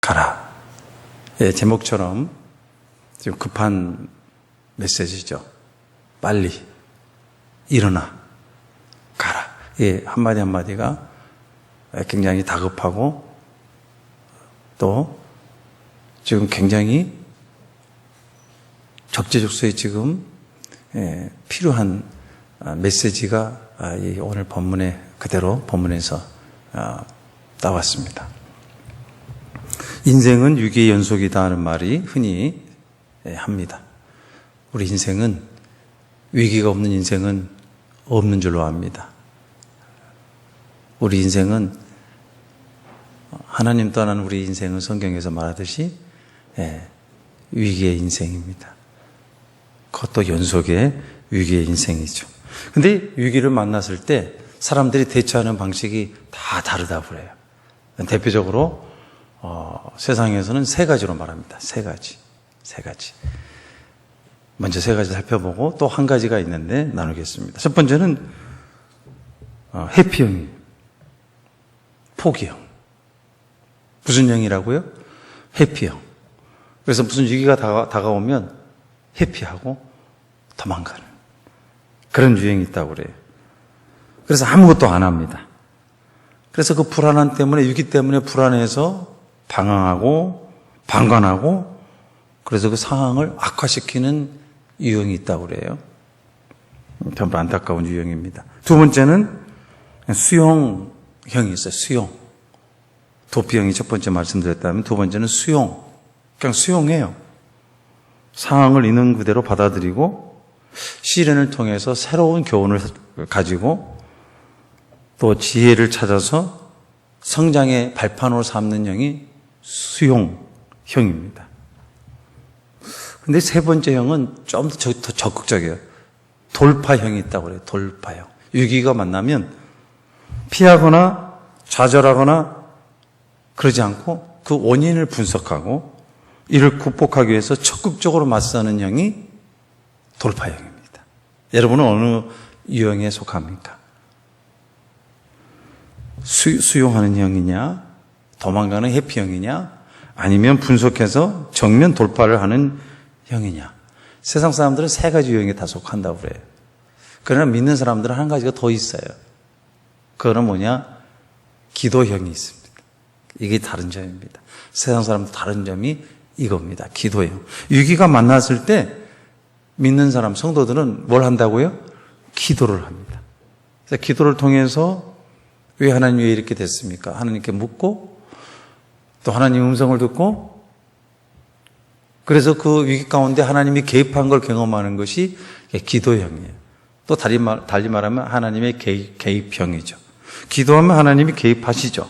가라. 예, 제목처럼 지금 급한 메시지죠. 빨리 일어나 가라. 예, 한마디 한마디가 굉장히 다급하고 또 지금 굉장히 적재적소에 지금 필요한 메시지가 오늘 본문에 그대로 본문에서 나왔습니다. 인생은 위기의 연속이다 하는 말이 흔히 합니다. 우리 인생은 위기가 없는 인생은 없는 줄로 압니다. 우리 인생은 하나님 떠난 우리 인생은 성경에서 말하듯이 위기의 인생입니다. 그것도 연속의 위기의 인생이죠. 근데 위기를 만났을 때 사람들이 대처하는 방식이 다 다르다고 그래요. 대표적으로 세상에서는 세 가지로 말합니다. 세 가지. 먼저 세 가지 살펴보고 또 한 가지가 있는데 나누겠습니다. 첫 번째는 회피형이에요. 포기형. 무슨 형이라고요? 회피형. 그래서 무슨 위기가 다가오면 회피하고 도망가는 그런 유행이 있다고 그래요. 그래서 아무것도 안 합니다. 그래서 그 불안함 때문에, 위기 때문에 불안해서 방황하고 방관하고 그래서 그 상황을 악화시키는 유형이 있다고 그래요. 정말 안타까운 유형입니다. 두 번째는 수용형이 있어요. 수용. 도피형이 첫 번째 말씀드렸다면 두 번째는 수용. 그냥 수용해요. 상황을 있는 그대로 받아들이고 시련을 통해서 새로운 교훈을 가지고 또 지혜를 찾아서 성장의 발판으로 삼는 형이 수용형입니다. 근데 세 번째 형은 좀 더 적극적이에요. 돌파형이 있다고 그래요. 돌파형. 위기가 만나면 피하거나 좌절하거나 그러지 않고 그 원인을 분석하고 이를 극복하기 위해서 적극적으로 맞서는 형이 돌파형입니다. 여러분은 어느 유형에 속합니까? 수용하는 형이냐, 도망가는 회피형이냐, 아니면 분석해서 정면 돌파를 하는 형이냐. 세상 사람들은 세 가지 유형에 다 속한다고 그래요. 그러나 믿는 사람들은 한 가지가 더 있어요. 그거는 뭐냐? 기도형이 있습니다. 이게 다른 점입니다. 세상 사람들 다른 점이 이겁니다. 기도형. 위기가 만났을 때 믿는 사람, 성도들은 뭘 한다고요? 기도를 합니다. 그래서 기도를 통해서 왜 하나님 왜 이렇게 됐습니까? 하나님께 묻고 또 하나님 음성을 듣고 그래서 그 위기 가운데 하나님이 개입한 걸 경험하는 것이 기도형이에요. 또 달리 말하면 하나님의 개입형이죠. 기도하면 하나님이 개입하시죠.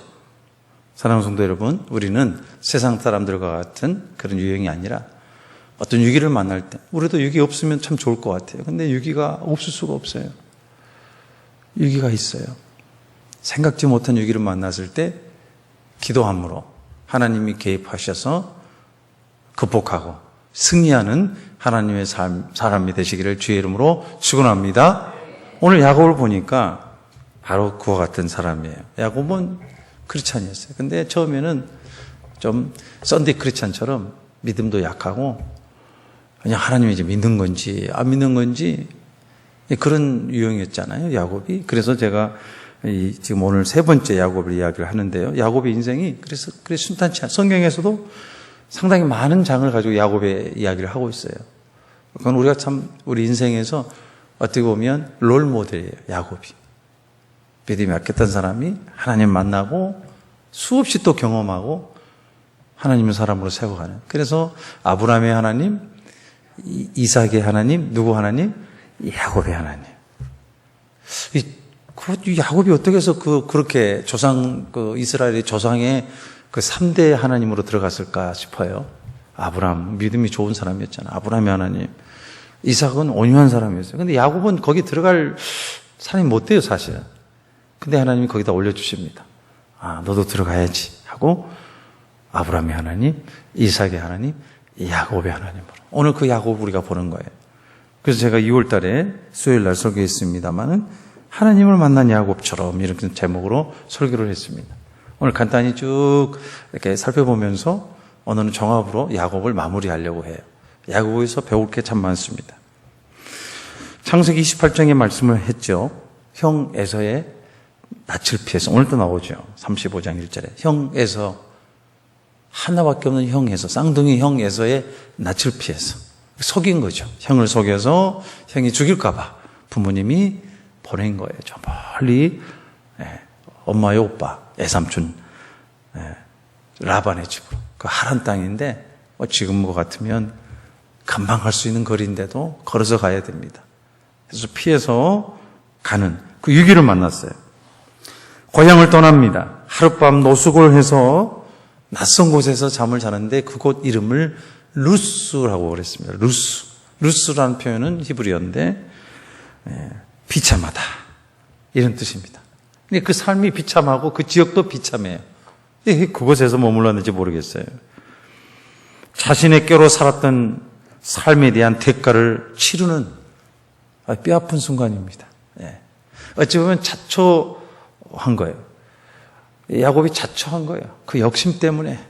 사랑하는 성도 여러분, 우리는 세상 사람들과 같은 그런 유형이 아니라 어떤 위기를 만날 때 우리도 위기 없으면 참 좋을 것 같아요. 근데 위기가 없을 수가 없어요. 위기가 있어요. 생각지 못한 위기를 만났을 때 기도함으로 하나님이 개입하셔서 극복하고 승리하는 하나님의 사람이 되시기를 주의 이름으로 축원합니다. 오늘 야곱을 보니까 바로 그와 같은 사람이에요. 야곱은 크리스찬이었어요. 근데 처음에는 좀 썬데이 크리스찬처럼 믿음도 약하고 그냥 하나님이 이제 믿는 건지 안 믿는 건지 그런 유형이었잖아요. 야곱이. 그래서 제가 지금 오늘 세 번째 야곱을 이야기를 하는데요. 야곱의 인생이 그래서 순탄치 않아요. 성경에서도 상당히 많은 장을 가지고 야곱의 이야기를 하고 있어요. 그건 우리가 참 우리 인생에서 어떻게 보면 롤 모델이에요. 야곱이. 믿음이 약했던 사람이 하나님 만나고 수없이 또 경험하고 하나님의 사람으로 세워가는. 그래서 아브라함의 하나님, 이삭의 하나님, 누구 하나님? 야곱의 하나님. 야곱이 어떻게 해서 그렇게 이스라엘의 조상의 그 3대 하나님으로 들어갔을까 싶어요. 아브라함, 믿음이 좋은 사람이었잖아요. 아브라함의 하나님. 이삭은 온유한 사람이었어요. 근데 야곱은 거기 들어갈 사람이 못 돼요, 사실. 근데 하나님이 거기다 올려주십니다. 너도 들어가야지 하고 아브라함의 하나님, 이삭의 하나님, 야곱의 하나님으로. 오늘 그 야곱 우리가 보는 거예요. 그래서 제가 2월 달에 수요일 날 설교했습니다만은 하나님을 만난 야곱처럼 이렇게 제목으로 설교를 했습니다. 오늘 간단히 쭉 이렇게 살펴보면서 오늘은 종합으로 야곱을 마무리하려고 해요. 야곱에서 배울 게 참 많습니다. 창세기 28장에 말씀을 했죠. 형 에서의 낯을 피해서, 오늘도 나오죠. 35장 1절에 형 에서, 하나밖에 없는 형 에서, 쌍둥이 형 에서의 낯을 피해서 속인 거죠. 형을 속여서 형이 죽일까 봐 부모님이 보낸 거예요. 저 멀리 엄마의 오빠 애삼촌 라반의 집으로. 그 하란 땅인데 지금 것 같으면 금방 갈 수 있는 거리인데도 걸어서 가야 됩니다. 그래서 피해서 가는 그 위기를 만났어요. 고향을 떠납니다. 하룻밤 노숙을 해서 낯선 곳에서 잠을 자는데 그곳 이름을 루스라고 그랬습니다. 루스라는 표현은 히브리어인데 비참하다 이런 뜻입니다. 근데 그 삶이 비참하고 그 지역도 비참해요. 그곳에서 머물렀는지 모르겠어요. 자신의 꾀로 살았던 삶에 대한 대가를 치르는 뼈아픈 순간입니다. 어찌 보면 자초한 거예요. 야곱이 자초한 거예요. 그 욕심 때문에,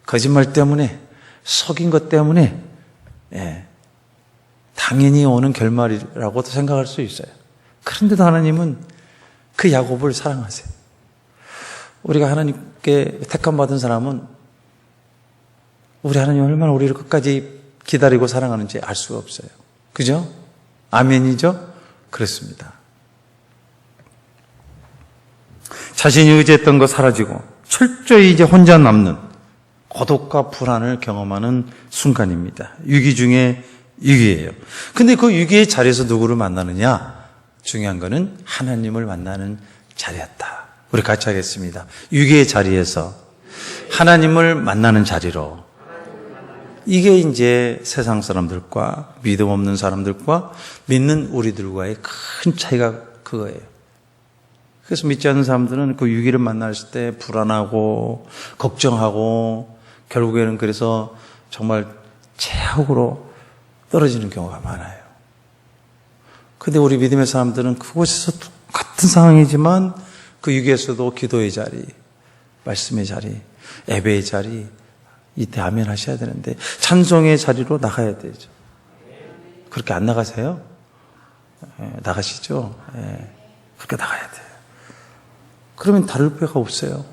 거짓말 때문에, 속인 것 때문에 당연히 오는 결말이라고도 생각할 수 있어요. 그런데도 하나님은 그 야곱을 사랑하세요. 우리가 하나님께 택함받은 사람은 우리 하나님 얼마나 우리를 끝까지 기다리고 사랑하는지 알 수가 없어요. 그죠? 아멘이죠? 그렇습니다. 자신이 의지했던 거 사라지고 철저히 이제 혼자 남는 고독과 불안을 경험하는 순간입니다. 위기 중에 위기예요. 근데 그 위기의 자리에서 누구를 만나느냐? 중요한 거는 하나님을 만나는 자리였다. 우리 같이 하겠습니다. 위기의 자리에서 하나님을 만나는 자리로. 이게 이제 세상 사람들과 믿음 없는 사람들과 믿는 우리들과의 큰 차이가 그거예요. 그래서 믿지 않는 사람들은 그 위기를 만났을 때 불안하고 걱정하고 결국에는 그래서 정말 최악으로 떨어지는 경우가 많아요. 근데 우리 믿음의 사람들은 그곳에서 똑같은 상황이지만 그 위기에서도 기도의 자리, 말씀의 자리, 예배의 자리, 이때 아멘 하셔야 되는데 찬송의 자리로 나가야 되죠. 그렇게 안 나가세요? 나가시죠? 그렇게 나가야 돼요. 그러면 다를 필요가 없어요.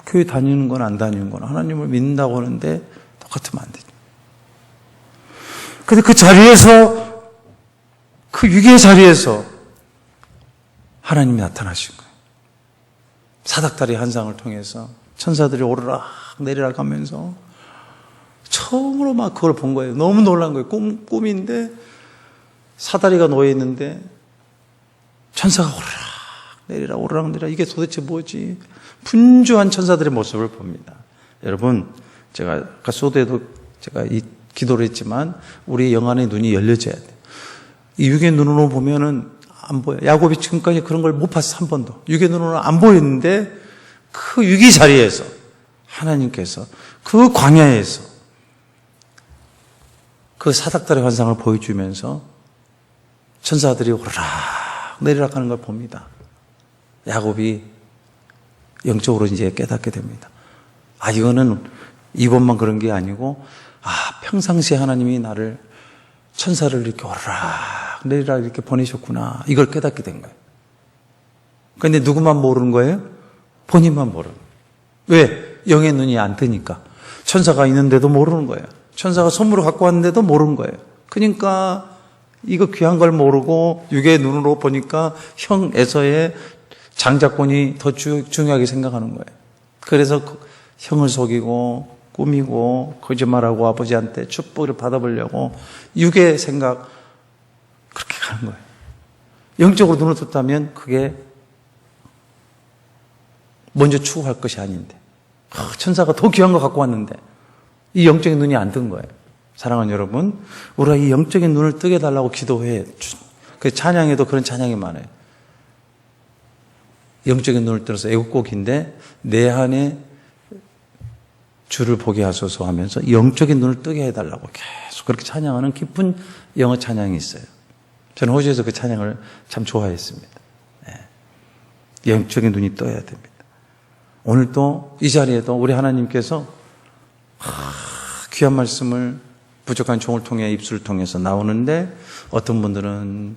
교회 다니는 건 안 다니는 건 하나님을 믿는다고 하는데 똑같으면 안 되죠. 근데 그 자리에서, 그 위기의 자리에서 하나님이 나타나신 거예요. 사닥다리 한상을 통해서 천사들이 오르락 내리락 하면서 처음으로 막 그걸 본 거예요. 너무 놀란 거예요. 꿈인데 사다리가 놓여 있는데 천사가 오르락 내리락 이게 도대체 뭐지? 분주한 천사들의 모습을 봅니다. 여러분, 제가 아까 소도에도 제가 이 기도를 했지만 우리 영안의 눈이 열려져야 돼요. 이 육의 눈으로 보면은 안 보여요. 야곱이 지금까지 그런 걸 못 봤어, 한 번도. 육의 눈으로 안 보였는데 그 위기 자리에서 하나님께서 그 광야에서 그 사닥다리 환상을 보여주면서 천사들이 오르락 내리락 하는 걸 봅니다. 야곱이 영적으로 이제 깨닫게 됩니다. 이거는 이번만 그런 게 아니고, 평상시에 하나님이 나를 천사를 이렇게 오르락 내리락 이렇게 보내셨구나. 이걸 깨닫게 된 거예요. 그런데 누구만 모르는 거예요? 본인만 모르는 거예요. 왜? 영의 눈이 안 뜨니까. 천사가 있는데도 모르는 거예요. 천사가 선물을 갖고 왔는데도 모르는 거예요. 그러니까 이거 귀한 걸 모르고 육의 눈으로 보니까 형 에서의 장자권이 더 중요하게 생각하는 거예요. 그래서 형을 속이고 꾸미고 거짓말하고 아버지한테 축복을 받아보려고 육의 생각 그렇게 가는 거예요. 영적으로 눈을 떴다면 그게 먼저 추구할 것이 아닌데 천사가 더 귀한 거 갖고 왔는데 이 영적인 눈이 안 뜬 거예요. 사랑하는 여러분, 우리가 이 영적인 눈을 뜨게 달라고 기도해. 그 찬양에도 그런 찬양이 많아요. 영적인 눈을 뜨어서 애국곡인데 내 안에 주를 보게 하소서 하면서 영적인 눈을 뜨게 해달라고 계속 그렇게 찬양하는 깊은 영어 찬양이 있어요. 저는 호주에서 그 찬양을 참 좋아했습니다. 영적인 눈이 떠야 됩니다. 오늘도 이 자리에도 우리 하나님께서 귀한 말씀을 부족한 종을 통해 입술을 통해서 나오는데 어떤 분들은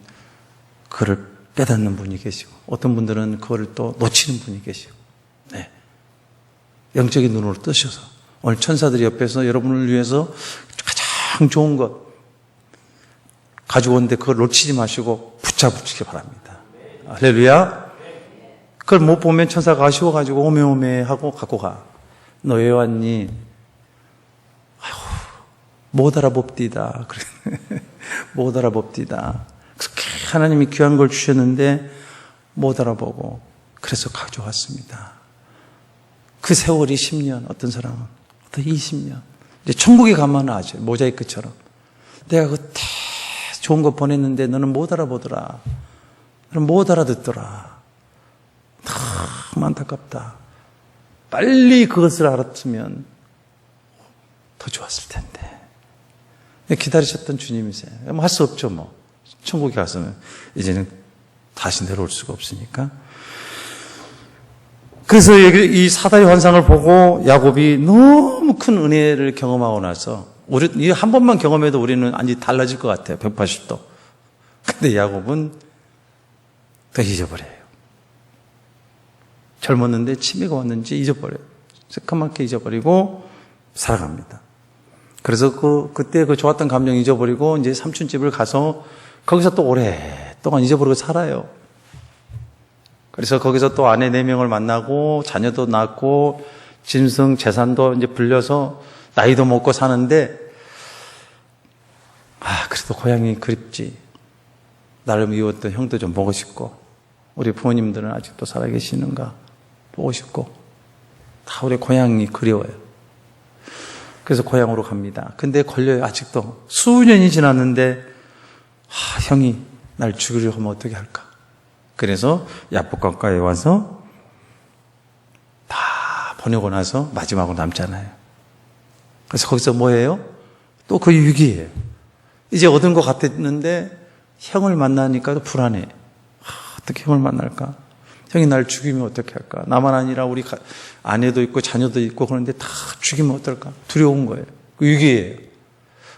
그를 깨닫는 분이 계시고 어떤 분들은 그걸 또 놓치는 분이 계시고 네. 영적인 눈으로 뜨셔서 오늘 천사들이 옆에서 여러분을 위해서 가장 좋은 것 가지고 오는데 그걸 놓치지 마시고 붙잡으시기 바랍니다. 할렐루야. 그걸 못 보면 천사가 아쉬워가지고 오메오메 하고 갖고 가. 너 왜 왔니? 아휴, 못 알아봅디다. 그래. 못 알아봅디다. 하나님이 귀한 걸 주셨는데 못 알아보고 그래서 가져왔습니다. 그 세월이 10년, 어떤 사람은 또 20년. 이제 천국에 가면 아죠. 모자이크처럼. 내가 그때 좋은 거 보냈는데 너는 못 알아보더라. 너는 못 알아듣더라. 너무 안타깝다. 빨리 그것을 알았으면 더 좋았을 텐데. 기다리셨던 주님이세요. 뭐 할 수 없죠, 뭐. 천국에 가서는 이제는 다시 내려올 수가 없으니까. 그래서 이 사다의 환상을 보고 야곱이 너무 큰 은혜를 경험하고 나서 우리 한 번만 경험해도 우리는 완전히 달라질 것 같아요. 180도. 근데 야곱은 더 잊어버려요. 젊었는데 치매가 왔는지 잊어버려요. 새까맣게 잊어버리고 살아갑니다. 그래서 그때 그 좋았던 감정 잊어버리고 이제 삼촌집을 가서 거기서 또 오랫동안 잊어버리고 살아요. 그래서 거기서 또 아내 4명을 만나고 자녀도 낳고 짐승 재산도 이제 불려서 나이도 먹고 사는데 그래도 고향이 그립지. 나를 미웠던 형도 좀 보고 싶고 우리 부모님들은 아직도 살아계시는가 보고 싶고 다 우리 고향이 그리워요. 그래서 고향으로 갑니다. 근데 걸려요. 아직도 수년이 지났는데 형이 날 죽이려 하면 어떻게 할까? 그래서 야복강가에 와서 다 보내고 나서 마지막으로 남잖아요. 그래서 거기서 뭐예요? 또 그 위기예요. 이제 얻은 것 같았는데 형을 만나니까 또 불안해. 어떻게 형을 만날까? 형이 날 죽이면 어떻게 할까? 나만 아니라 우리 아내도 있고 자녀도 있고 그런데 다 죽이면 어떨까? 두려운 거예요. 그 위기예요.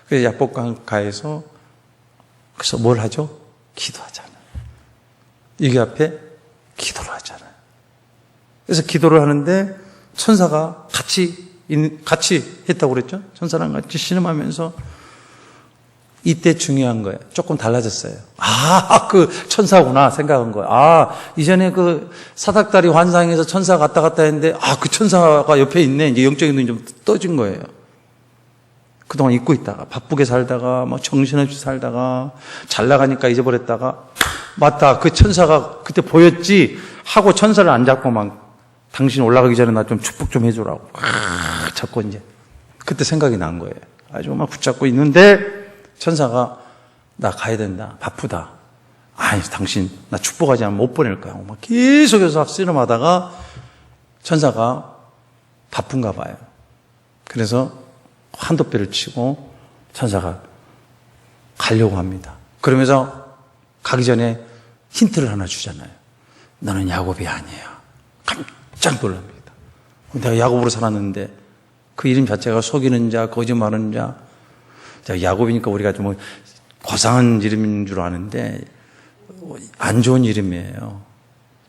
그래서 야복강가에서 그래서 뭘 하죠? 기도하잖아요. 위기 앞에 기도를 하잖아요. 그래서 기도를 하는데 천사가 같이 했다고 그랬죠? 천사랑 같이 신음하면서 이때 중요한 거예요. 조금 달라졌어요. 그 천사구나 생각한 거예요. 이전에 그 사닥다리 환상에서 천사가 왔다 갔다 했는데 그 천사가 옆에 있네. 이제 영적인 눈이 좀 떠진 거예요. 그동안 잊고 있다가 바쁘게 살다가 뭐 정신없이 살다가 잘 나가니까 잊어버렸다가 맞다. 그 천사가 그때 보였지 하고 천사를 안 잡고 막 당신 올라가기 전에 나 좀 축복 좀 해주라고 잡고 이제 그때 생각이 난 거예요. 아주 막 붙잡고 있는데 천사가 나 가야 된다. 바쁘다. 당신 나 축복하지 않으면 못 보낼 거야. 막 계속해서 씨름하다가 천사가 바쁜가 봐요. 그래서 한도배를 치고 천사가 가려고 합니다. 그러면서 가기 전에 힌트를 하나 주잖아요. 너는 야곱이 아니야. 깜짝 놀랍니다. 내가 야곱으로 살았는데 그 이름 자체가 속이는 자, 거짓말하는 자. 야곱이니까 우리가 좀 고상한 이름인 줄 아는데 안 좋은 이름이에요.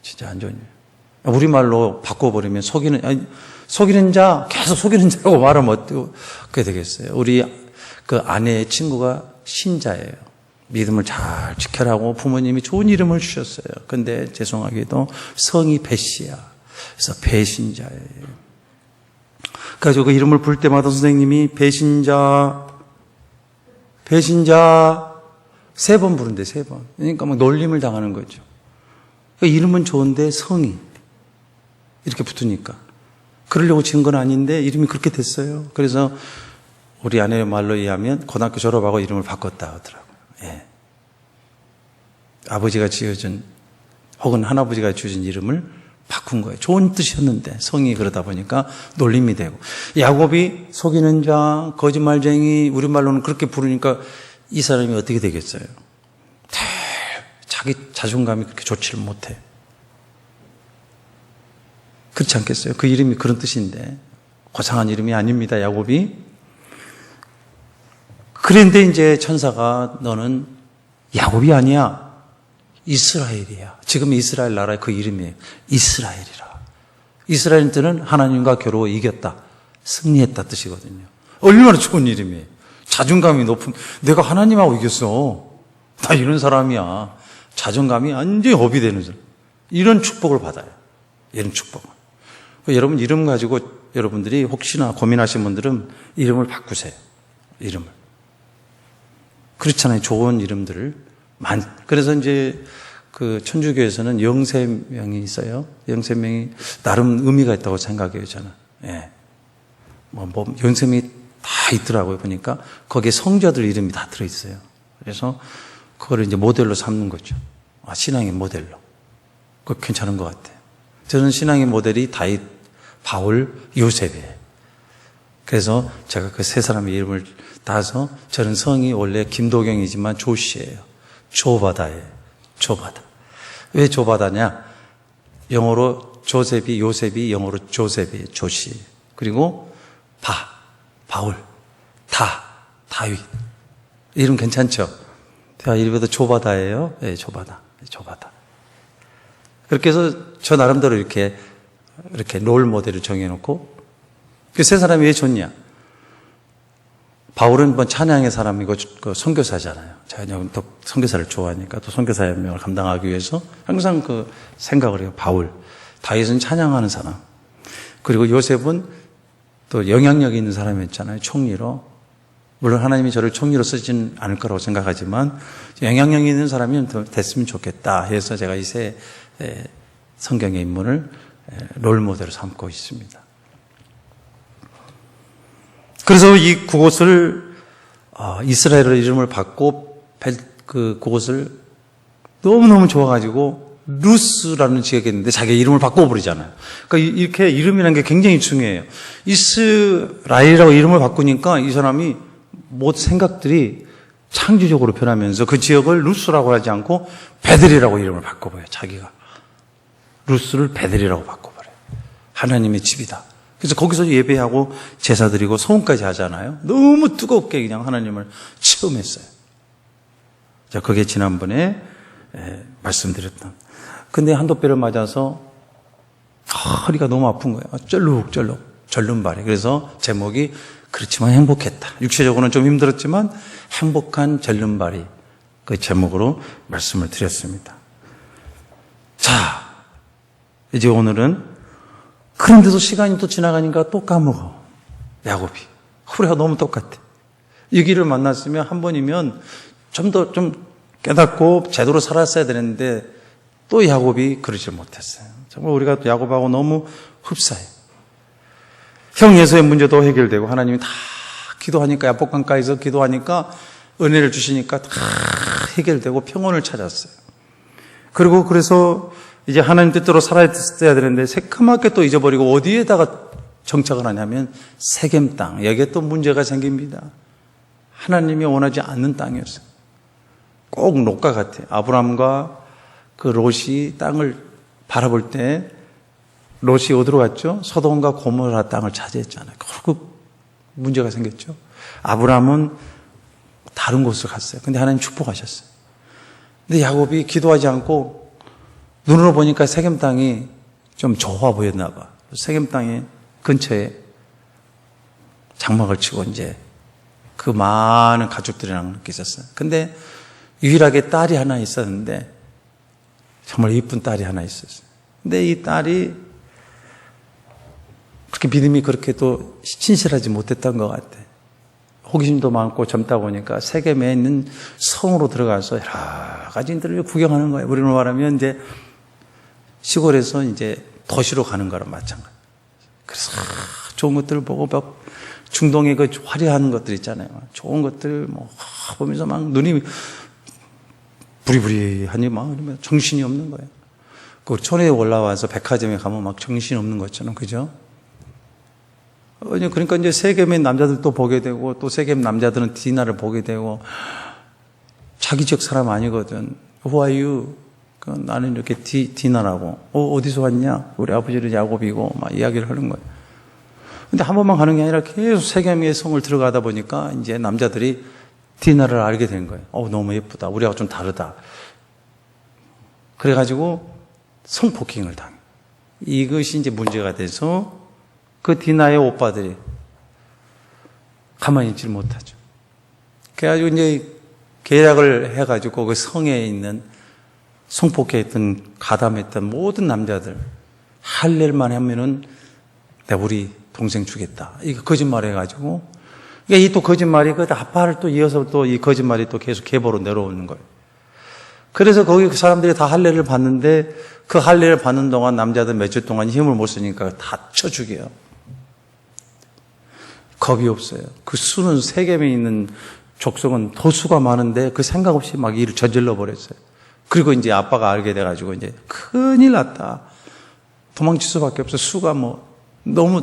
진짜 안 좋은 이름. 우리말로 바꿔버리면 속이는 자, 계속 속이는 자라고 말하면 어떻게 되겠어요? 우리 그 아내의 친구가 신자예요. 믿음을 잘 지켜라고 부모님이 좋은 이름을 주셨어요. 근데 죄송하게도 성이 배씨야. 그래서 배신자예요. 그래서 그 이름을 부를 때마다 선생님이 배신자 3번 부른대, 3번. 그러니까 막 놀림을 당하는 거죠. 그 이름은 좋은데 성이 이렇게 붙으니까. 그러려고 지은 건 아닌데 이름이 그렇게 됐어요. 그래서 우리 아내의 말로 의하면 고등학교 졸업하고 이름을 바꿨다 하더라고요. 예. 아버지가 지어준 혹은 할아버지가 지어준 이름을 바꾼 거예요. 좋은 뜻이었는데 성이 그러다 보니까 놀림이 되고 야곱이 속이는 자, 거짓말쟁이 우리말로는 그렇게 부르니까 이 사람이 어떻게 되겠어요? 자기 자존감이 그렇게 좋지를 못해. 그렇지 않겠어요? 그 이름이 그런 뜻인데. 고상한 이름이 아닙니다, 야곱이. 그런데 이제 천사가 너는 야곱이 아니야. 이스라엘이야. 지금 이스라엘 나라의 그 이름이에요. 이스라엘이라. 이스라엘 뜻은 하나님과 겨루어 이겼다. 승리했다 뜻이거든요. 얼마나 좋은 이름이에요. 자존감이 높은, 내가 하나님하고 이겼어. 나 이런 사람이야. 자존감이 완전히 업이 되는 사람. 이런 축복을 받아요. 이런 축복을. 여러분 이름 가지고 여러분들이 혹시나 고민하신 분들은 이름을 바꾸세요. 이름을. 그렇잖아요. 좋은 이름들을. 그래서 이제 그 천주교에서는 영세명이 있어요. 영세명이 나름 의미가 있다고 생각해요, 저는. 예. 영세명이 다 있더라고요, 보니까. 거기에 성자들 이름이 다 들어있어요. 그래서 그거를 이제 모델로 삼는 거죠. 신앙의 모델로. 그거 괜찮은 것 같아요. 저는 신앙의 모델이 다윗, 바울, 요셉이에요. 그래서 제가 그 세 사람의 이름을 따서 저는 성이 원래 김도경이지만 조씨예요. 조바다예요. 조바다. 왜 조바다냐? 영어로 조셉이, 요셉이 영어로 조셉이에요. 조씨. 그리고 바울, 다윗. 이름 괜찮죠? 제가 이름도 조바다예요. 네, 조바다. 그렇게 해서 저 나름대로 이렇게 롤 모델을 정해놓고, 그 세 사람이 왜 좋냐? 바울은 찬양의 사람이고 그 선교사잖아요. 제가 또 선교사를 좋아하니까 또 선교사의 명을 감당하기 위해서 항상 그 생각을 해요. 바울. 다윗은 찬양하는 사람. 그리고 요셉은 또 영향력 있는 사람이었잖아요. 총리로. 물론 하나님이 저를 총리로 쓰진 않을 거라고 생각하지만 영향력 있는 사람이 됐으면 좋겠다 해서 제가 이 세 성경의 인물을 롤모델로 삼고 있습니다. 그래서 그곳을 이스라엘의 이름을 받고 그곳을 너무너무 좋아가지고 루스라는 지역이 있는데 자기 이름을 바꿔버리잖아요. 그러니까 이렇게 이름이라는 게 굉장히 중요해요. 이스라엘이라고 이름을 바꾸니까 이 사람이 생각들이 창조적으로 변하면서 그 지역을 루스라고 하지 않고 베들이라고 이름을 바꿔버려요. 자기가. 루스를 베들이라고 바꿔버려요. 하나님의 집이다. 그래서 거기서 예배하고 제사 드리고 소원까지 하잖아요. 너무 뜨겁게 그냥 하나님을 체험했어요. 자, 그게 지난번에 말씀드렸던. 근데 한도뼈를 맞아서 허리가 너무 아픈 거예요. 쩔룩쩔룩 절름발이. 그래서 제목이 그렇지만 행복했다. 육체적으로는 좀 힘들었지만 행복한 절름발이 그 제목으로 말씀을 드렸습니다. 자, 이제 오늘은 그런데도 시간이 또 지나가니까 또 까먹어. 야곱이. 우리가 너무 똑같아. 이 길을 만났으면 한 번이면 좀 더 깨닫고 제대로 살았어야 되는데 또 야곱이 그러질 못했어요. 정말 우리가 야곱하고 너무 흡사해요. 형 예수의 문제도 해결되고 하나님이 다 기도하니까 야복강가에서 기도하니까 은혜를 주시니까 다 해결되고 평온을 찾았어요. 그리고 그래서 이제 하나님 뜻대로 살아야 되는데 새카맣게 또 잊어버리고 어디에다가 정착을 하냐면 세겜 땅. 여기에 또 문제가 생깁니다. 하나님이 원하지 않는 땅이었어요. 꼭 롯과 같아요. 아브라함과 그 롯이 땅을 바라볼 때 롯이 어디로 갔죠? 소돔과 고모라 땅을 차지했잖아요. 결국 문제가 생겼죠. 아브라함은 다른 곳으로 갔어요. 근데 하나님 축복하셨어요. 근데 야곱이 기도하지 않고 눈으로 보니까 세겜 땅이 좀 좋아 보였나 봐. 세겜 땅의 근처에 장막을 치고 이제 그 많은 가족들이랑 이렇게 있었어요. 근데 유일하게 딸이 하나 있었는데 정말 이쁜 딸이 하나 있었어요. 근데 이 딸이 그렇게 믿음이 그렇게 또 신실하지 못했던 것 같아. 호기심도 많고 젊다 보니까 세겜에 있는 성으로 들어가서 여러 가지 인들을 구경하는 거예요. 우리로 말하면 이제 시골에서 이제 도시로 가는 거랑 마찬가지. 그래서 좋은 것들을 보고 막 중동의 그 화려한 것들 있잖아요. 좋은 것들 보면서 막 눈이 부리부리하니 막 정신이 없는 거예요. 그 촌에 올라와서 백화점에 가면 막 정신이 없는 것처럼, 그죠? 그러니까 이제 세겜의 남자들도 보게 되고 또 세겜 남자들은 디나를 보게 되고 자기 지역 사람 아니거든. Who are you? 나는 이렇게 디나라고. 어디서 왔냐? 우리 아버지는 야곱이고, 막 이야기를 하는 거예요. 근데 한 번만 가는 게 아니라 계속 세겜의 성을 들어가다 보니까 이제 남자들이 디나를 알게 된 거예요. 너무 예쁘다. 우리하고 좀 다르다. 그래가지고 성폭행을 당해. 이것이 이제 문제가 돼서 그 디나의 오빠들이 가만히 있지 못하죠. 그래가지고 이제 계략을 해가지고 그 성에 있는 성폭행했던, 가담했던 모든 남자들 할례만 하면은 내가 우리 동생 주겠다. 이거 거짓말 해가지고, 이 또 거짓말이 그 아빠를 또 이어서 또 이 거짓말이 또 계속 계보로 내려오는 거예요. 그래서 거기 그 사람들이 다 할례를 받는데 그 할례를 받는 동안 남자들 며칠 동안 힘을 못 쓰니까 다 쳐 죽여요. 겁이 없어요. 그 수는 세겜에 있는 족속은 도수가 많은데 그 생각 없이 막 일을 저질러 버렸어요. 그리고 이제 아빠가 알게 돼가지고 이제 큰일 났다. 도망칠 수밖에 없어. 수가 너무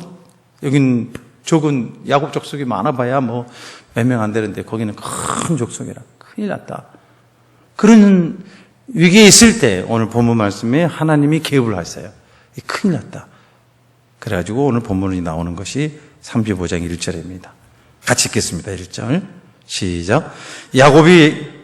여긴 적은 야곱 족속이 많아봐야 몇 명 안 되는데 거기는 큰 족속이라 큰일 났다. 그런 위기에 있을 때 오늘 본문 말씀에 하나님이 개입을 하셨어요. 큰일 났다. 그래가지고 오늘 본문이 나오는 것이 35장 1절입니다. 같이 읽겠습니다. 1절 시작.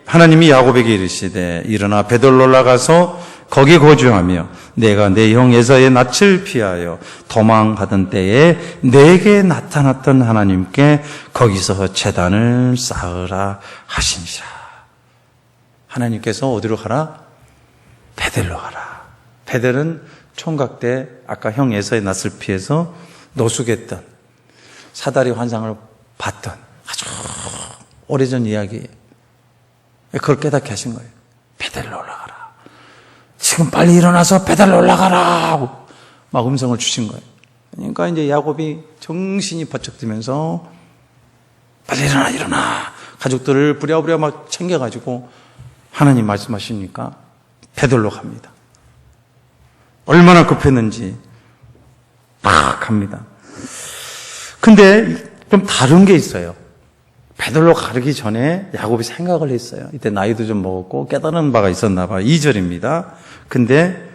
하나님이 야곱에게 이르시되 일어나 베들로 올라가서 거기 거주하며 내가 내 형 에사의 낯을 피하여 도망가던 때에 내게 나타났던 하나님께 거기서 제단을 쌓으라 하시니라. 하나님께서 어디로 가라? 베델로 가라. 베델은 총각 때 아까 형 에사의 낯을 피해서 노숙했던 사다리 환상을 봤던 아주 오래전 이야기예요. 그걸 깨닫게 하신 거예요. 베델로 올라가라. 지금 빨리 일어나서 베델로 올라가라 하고 막 음성을 주신 거예요. 그러니까 이제 야곱이 정신이 번쩍 들면서 빨리 일어나. 가족들을 부랴부랴 막 챙겨가지고 하나님 말씀하시니까 베델로 갑니다. 얼마나 급했는지 막 갑니다. 근데 좀 다른 게 있어요. 베들로 가기 전에 야곱이 생각을 했어요. 이때 나이도 좀 먹었고 깨달은 바가 있었나 봐요. 2절입니다. 근데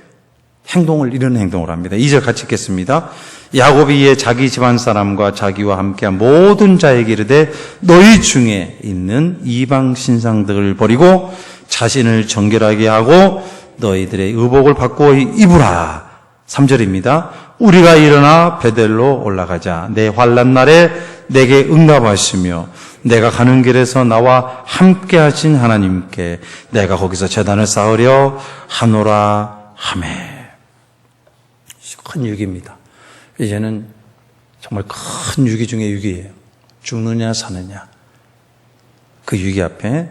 이런 행동을 합니다. 2절 같이 읽겠습니다. 야곱이 이에 자기 집안 사람과 자기와 함께한 모든 자에게 이르되 너희 중에 있는 이방 신상들을 버리고 자신을 정결하게 하고 너희들의 의복을 바꾸어 입으라. 3절입니다. 우리가 일어나 베델로 올라가자. 내 환난 날에 내게 응답하시며 내가 가는 길에서 나와 함께 하신 하나님께 내가 거기서 제단을 쌓으려 하노라 하매. 큰 위기입니다. 이제는 정말 큰 위기 중의 위기예요. 죽느냐 사느냐. 그 위기 앞에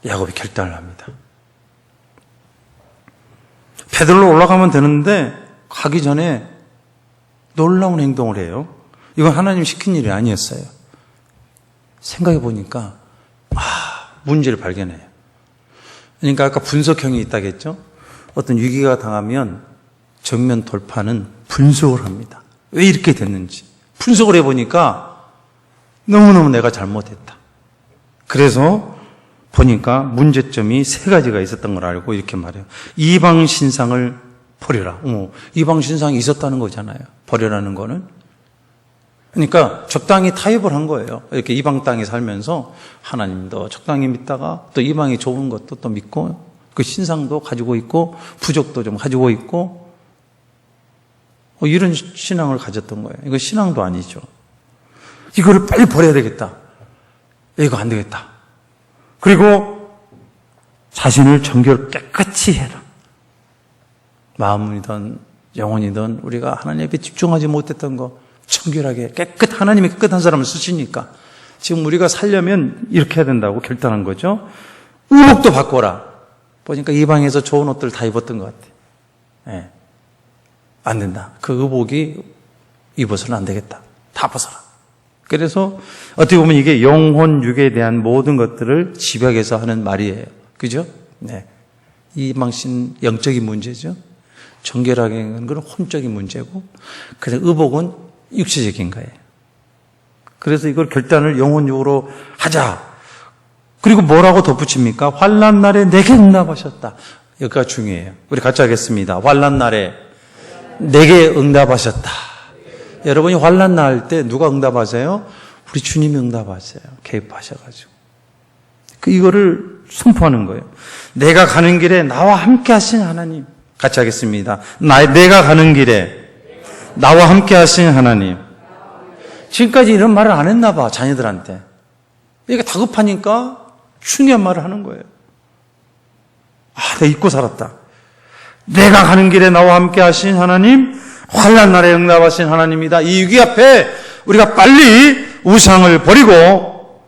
야곱이 결단을 합니다. 베들로 올라가면 되는데 가기 전에 놀라운 행동을 해요. 이건 하나님 시킨 일이 아니었어요. 생각해 보니까 문제를 발견해요. 그러니까 아까 분석형이 있다고 했죠. 어떤 위기가 당하면 정면 돌파는 분석을 합니다. 왜 이렇게 됐는지 분석을 해보니까 너무너무 내가 잘못했다. 그래서 보니까 문제점이 3가지가 있었던 걸 알고 이렇게 말해요. 이방 신상을 버려라. 이방 신상이 있었다는 거잖아요. 버려라는 거는. 그러니까 적당히 타협을 한 거예요. 이렇게 이방 땅에 살면서 하나님도 적당히 믿다가 또 이방이 좋은 것도 또 믿고 그 신상도 가지고 있고 부족도 좀 가지고 있고 이런 신앙을 가졌던 거예요. 이거 신앙도 아니죠. 이거를 빨리 버려야 되겠다. 이거 안 되겠다. 그리고 자신을 정결 깨끗이 해라. 마음이든 영혼이든 우리가 하나님 앞에 집중하지 못했던 거 청결하게 하나님이 깨끗한 사람을 쓰시니까 지금 우리가 살려면 이렇게 해야 된다고 결단한 거죠. 의복도 바꿔라. 보니까 이방에서 좋은 옷들 다 입었던 것 같아요. 네. 안 된다. 그 의복이 입어서는 안 되겠다. 다 벗어라. 그래서 어떻게 보면 이게 영혼, 육에 대한 모든 것들을 집약해서 하는 말이에요. 그죠? 네. 이방신 영적인 문제죠. 정결하게 하는 건 혼적인 문제고, 그래서 의복은 육체적인 거예요. 그래서 이걸 결단을 영혼, 육으로 하자. 그리고 뭐라고 덧붙입니까? 환난 날에 내게 응답하셨다. 여기가 중요해요. 우리 같이 하겠습니다. 환난 날에 내게 응답하셨다. 여러분이 환난 날 때 누가 응답하세요? 우리 주님이 응답하세요. 개입하셔가지고. 이거를 선포하는 거예요. 내가 가는 길에 나와 함께 하신 하나님. 같이 하겠습니다. 내가 가는 길에 나와 함께 하신 하나님. 지금까지 이런 말을 안 했나 봐, 자녀들한테. 이게 다급하니까 중요한 말을 하는 거예요. 내가 잊고 살았다. 내가 가는 길에 나와 함께 하신 하나님, 환난 날에 응답하신 하나님이다. 이 위기 앞에 우리가 빨리 우상을 버리고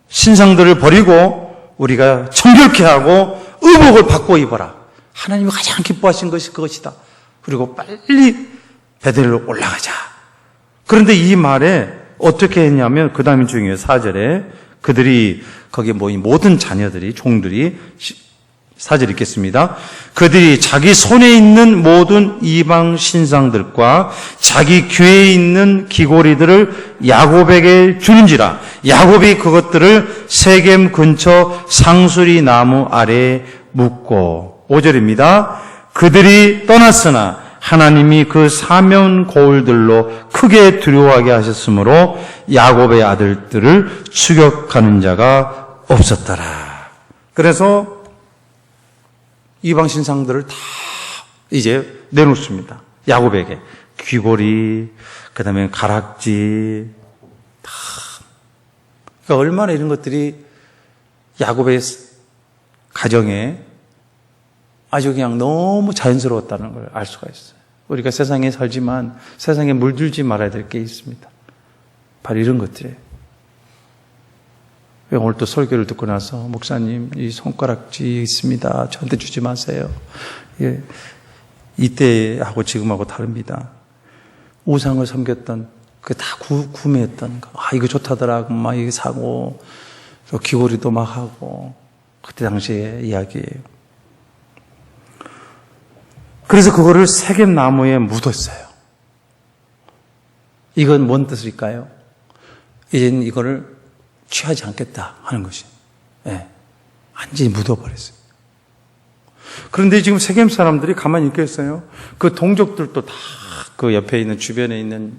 신상들을 버리고 우리가 정결케 하고 의복을 바꿔 입어라. 하나님이 가장 기뻐하신 것이 그것이다. 그리고 빨리 베델로 올라가자. 그런데 이 말에 어떻게 했냐면 그 다음이 중요해요. 4절에 그들이 거기에 모인 모든 자녀들이 종들이 4절 읽겠습니다. 그들이 자기 손에 있는 모든 이방 신상들과 자기 귀에 있는 귀고리들을 야곱에게 주는지라. 야곱이 그것들을 세겜 근처 상수리 나무 아래에 묻고. 5절입니다. 그들이 떠났으나 하나님이 그 사면 고울들로 크게 두려워하게 하셨으므로 야곱의 아들들을 추격하는 자가 없었더라. 그래서 이방 신상들을 다 이제 내놓습니다. 야곱에게 귀고리, 그다음에 가락지, 다. 그러니까 얼마나 이런 것들이 야곱의 가정에 아주 그냥 너무 자연스러웠다는 걸 알 수가 있어요. 우리가 세상에 살지만 세상에 물들지 말아야 될 게 있습니다. 바로 이런 것들이에요. 오늘 또 설교를 듣고 나서 목사님 이 손가락지 있습니다. 저한테 주지 마세요. 예, 이때하고 지금하고 다릅니다. 우상을 섬겼던 그 다 구매했던 거. 이거 좋다더라고 막 이거 사고 또 귀고리도 막 하고 그때 당시의 이야기예요. 그래서 그거를 세겜 나무에 묻었어요. 이건 뭔 뜻일까요? 이제는 이거를 취하지 않겠다 하는 것이. 예. 완전히 묻어버렸어요. 그런데 지금 세겜 사람들이 가만히 있겠어요? 그 동족들도 다 그 옆에 있는 주변에 있는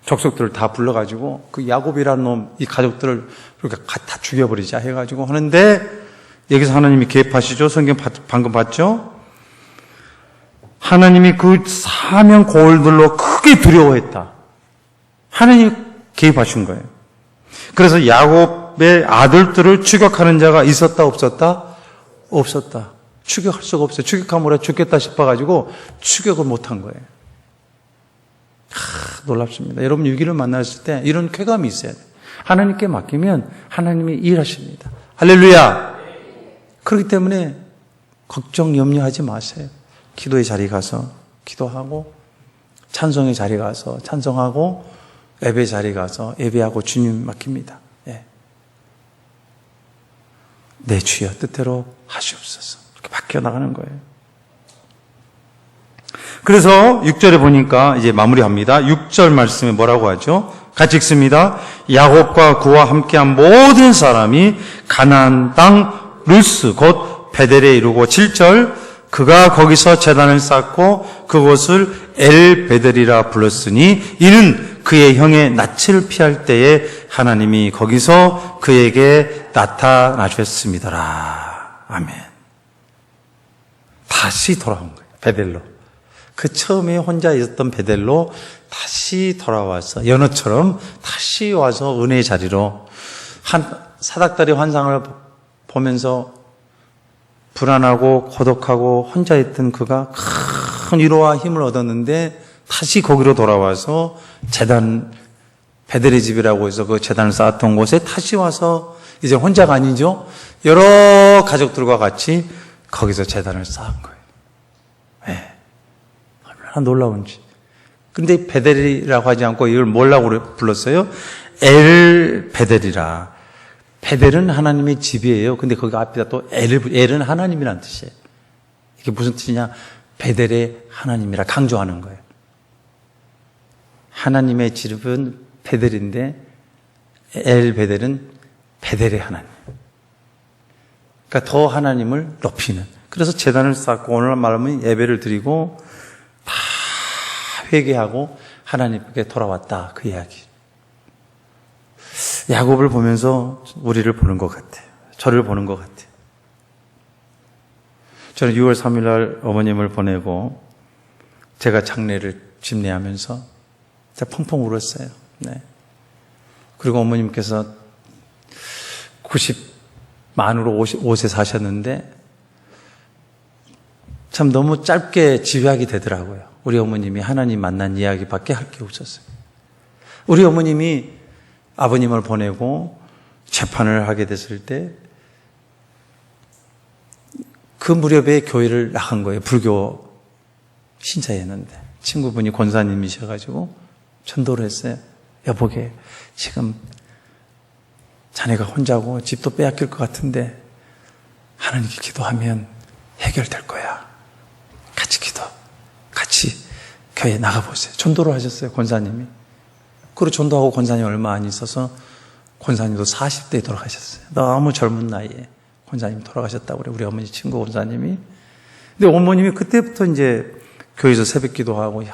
족속들을 다 불러가지고 그 야곱이라는 놈, 이 가족들을 그렇게 다 죽여버리자 해가지고 하는데 여기서 하나님이 개입하시죠? 성경 방금 봤죠? 하나님이 그 사면 고울들로 크게 두려워했다. 하나님이 개입하신 거예요. 그래서 야곱의 아들들을 추격하는 자가 있었다 없었다? 없었다. 추격할 수가 없어요. 추격하면 죽겠다 싶어가지고 추격을 못한 거예요. 놀랍습니다. 여러분 위기를 만났을 때 이런 쾌감이 있어야 돼요. 하나님께 맡기면 하나님이 일하십니다. 할렐루야. 그렇기 때문에 걱정 염려하지 마세요. 기도의 자리 가서 기도하고 찬송의 자리 가서 찬송하고 예배 자리 가서 예배하고 주님 맡깁니다. 예. 내 주여 뜻대로 하시옵소서. 이렇게 바뀌어 나가는 거예요. 그래서 6절에 보니까 이제 마무리합니다. 6절 말씀에 뭐라고 하죠? 같이 읽습니다. 야곱과 그와 함께한 모든 사람이 가나안 땅 루스 곧 베델에 이르고 7절 그가 거기서 제단을 쌓고 그곳을 엘 베델이라 불렀으니 이는 그의 형의 낯을 피할 때에 하나님이 거기서 그에게 나타나셨습니다라. 아멘. 다시 돌아온 거예요. 베델로. 그 처음에 혼자 있었던 베델로 다시 돌아와서 연어처럼 다시 와서 은혜의 자리로 한 사닥다리 환상을 보면서 불안하고 고독하고 혼자 있던 그가 큰 위로와 힘을 얻었는데 다시 거기로 돌아와서 제단 베델의 집이라고 해서 그 제단을 쌓았던 곳에 다시 와서 이제 혼자가 아니죠. 여러 가족들과 같이 거기서 제단을 쌓은 거예요. 네. 얼마나 놀라운지. 근데 베델이라고 하지 않고 이걸 뭐라고 불렀어요? 엘 베델이라. 베델은 하나님의 집이에요. 근데 거기 앞에다 또 엘은 하나님이라는 뜻이에요. 이게 무슨 뜻이냐? 베델의 하나님이라 강조하는 거예요. 하나님의 집은 베델인데 엘 베델은 베델의 하나님. 그러니까 더 하나님을 높이는. 그래서 제단을 쌓고 오늘 말하면 예배를 드리고 다 회개하고 하나님께 돌아왔다. 그 이야기. 야곱을 보면서 우리를 보는 것 같아요. 저를 보는 것 같아요. 저는 6월 3일 날 어머님을 보내고 제가 장례를 집례하면서 제가 펑펑 울었어요. 네. 그리고 어머님께서 90 만으로 55세 사셨는데 참 너무 짧게 집약이 되더라고요. 우리 어머님이 하나님 만난 이야기밖에 할 게 없었어요. 우리 어머님이 아버님을 보내고 재판을 하게 됐을 때 그 무렵에 교회를 나간 거예요. 불교 신자였는데 친구분이 권사님이셔가지고 전도를 했어요. 여보게 지금 자네가 혼자고 집도 빼앗길 것 같은데 하나님께 기도하면 해결될 거야. 같이 교회에 나가보세요. 전도를 하셨어요. 권사님이. 그리고 전도하고 권사님 얼마 안 있어서 권사님도 40대에 돌아가셨어요. 너무 젊은 나이에 권사님이 돌아가셨다고 그래요. 우리 어머니 친구 권사님이. 근데 어머님이 그때부터 이제 교회에서 새벽 기도하고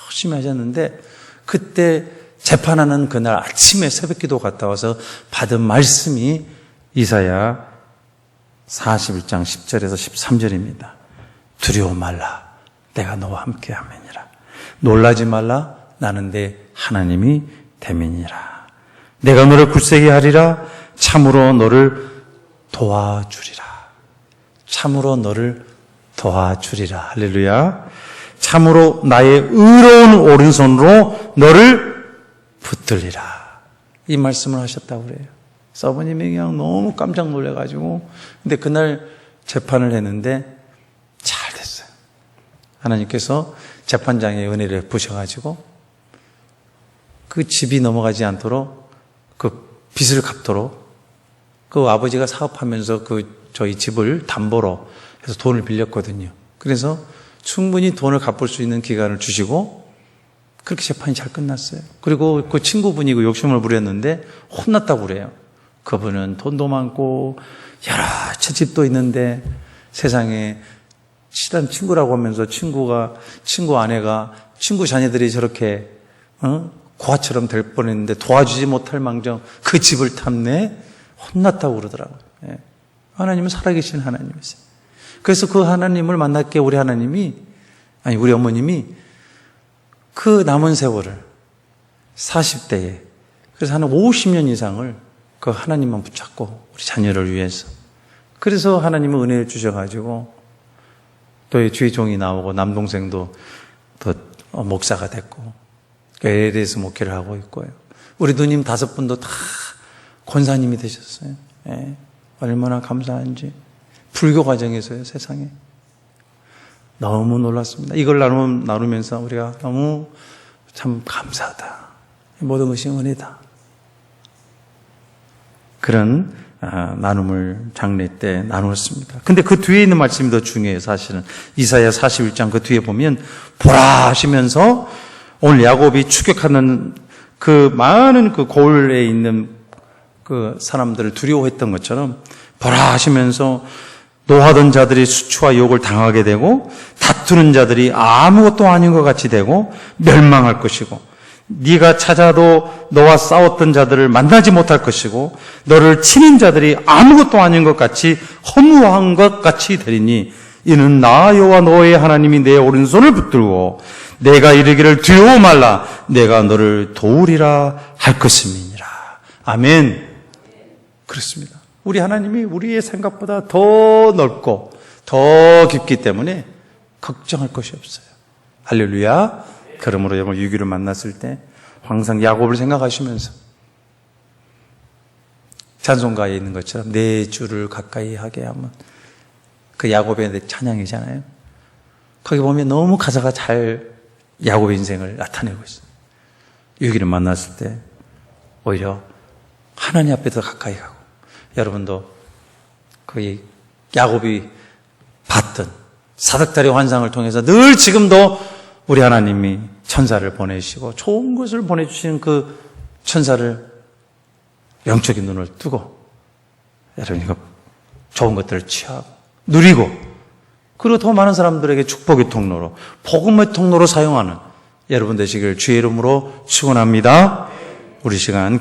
열심히 하셨는데 그때 재판하는 그날 아침에 새벽 기도 갔다 와서 받은 말씀이 이사야 41장 10절에서 13절입니다. 두려워 말라. 내가 너와 함께 함이니라. 놀라지 말라. 나는 내 하나님이 됨이니라. 내가 너를 굳세게 하리라. 참으로 너를 도와주리라. 참으로 너를 도와주리라. 할렐루야. 참으로 나의 의로운 오른손으로 너를 붙들리라. 이 말씀을 하셨다고 그래요. 서버님이 그냥 너무 깜짝 놀래가지고 근데 그날 재판을 했는데 잘 됐어요. 하나님께서 재판장의 은혜를 베푸셔가지고 그 집이 넘어가지 않도록 그 빚을 갚도록 그 아버지가 사업하면서 저희 집을 담보로 해서 돈을 빌렸거든요. 그래서 충분히 돈을 갚을 수 있는 기간을 주시고 그렇게 재판이 잘 끝났어요. 그리고 그 친구분이 그 욕심을 부렸는데 혼났다고 그래요. 그분은 돈도 많고 여러 채 집도 있는데 세상에 친한 친구라고 하면서 친구 아내가 친구 자녀들이 저렇게 고아처럼 될 뻔했는데 도와주지 못할 망정 그 집을 탐내 혼났다고 그러더라고요. 예. 하나님은 살아계신 하나님이세요. 그래서 그 하나님을 만났기에 우리 어머님이 그 남은 세월을 40대에 그래서 한 50년 이상을 그 하나님만 붙잡고 우리 자녀를 위해서 그래서 하나님은 은혜를 주셔가지고 또 주의 종이 나오고 남동생도 또 목사가 됐고 LA에서 목회를 하고 있고요. 우리 누님 5분도 다 권사님이 되셨어요. 예. 얼마나 감사한지. 불교 과정에서요, 세상에. 너무 놀랐습니다. 이걸 나누면서 우리가 너무 참 감사하다. 모든 것이 은혜다. 그런 나눔을 장례 때 나누었습니다. 근데 그 뒤에 있는 말씀이 더 중요해요, 사실은. 이사야 41장 그 뒤에 보면 보라 하시면서 오늘 야곱이 추격하는 그 많은 그 고을에 있는 그 사람들을 두려워했던 것처럼 보라 하시면서 노하던 자들이 수치와 욕을 당하게 되고 다투는 자들이 아무것도 아닌 것 같이 되고 멸망할 것이고 네가 찾아도 너와 싸웠던 자들을 만나지 못할 것이고 너를 치는 자들이 아무것도 아닌 것 같이 허무한 것 같이 되리니 이는 나 여호와 너의 하나님이 내 오른손을 붙들고 내가 이르기를 두려워 말라 내가 너를 도우리라 할 것임이니라. 아멘. 그렇습니다. 우리 하나님이 우리의 생각보다 더 넓고 더 깊기 때문에 걱정할 것이 없어요. 할렐루야. 그러므로 여러분 유기를 만났을 때 항상 야곱을 생각하시면서 찬송가에 있는 것처럼 내 주를 가까이 하게 하면 그 야곱의 찬양이잖아요. 거기 보면 너무 가사가 잘 야곱의 인생을 나타내고 있어요. 유기를 만났을 때 오히려 하나님 앞에 더 가까이 가고 여러분도 거기 야곱이 봤던 사닥다리 환상을 통해서 늘 지금도 우리 하나님이 천사를 보내시고 좋은 것을 보내주시는 그 천사를 영적인 눈을 뜨고 여러분 이거 좋은 것들을 취하고 누리고 그리고 더 많은 사람들에게 축복의 통로로, 복음의 통로로 사용하는 여러분 되시길 주의 이름으로 축원합니다. 우리 시간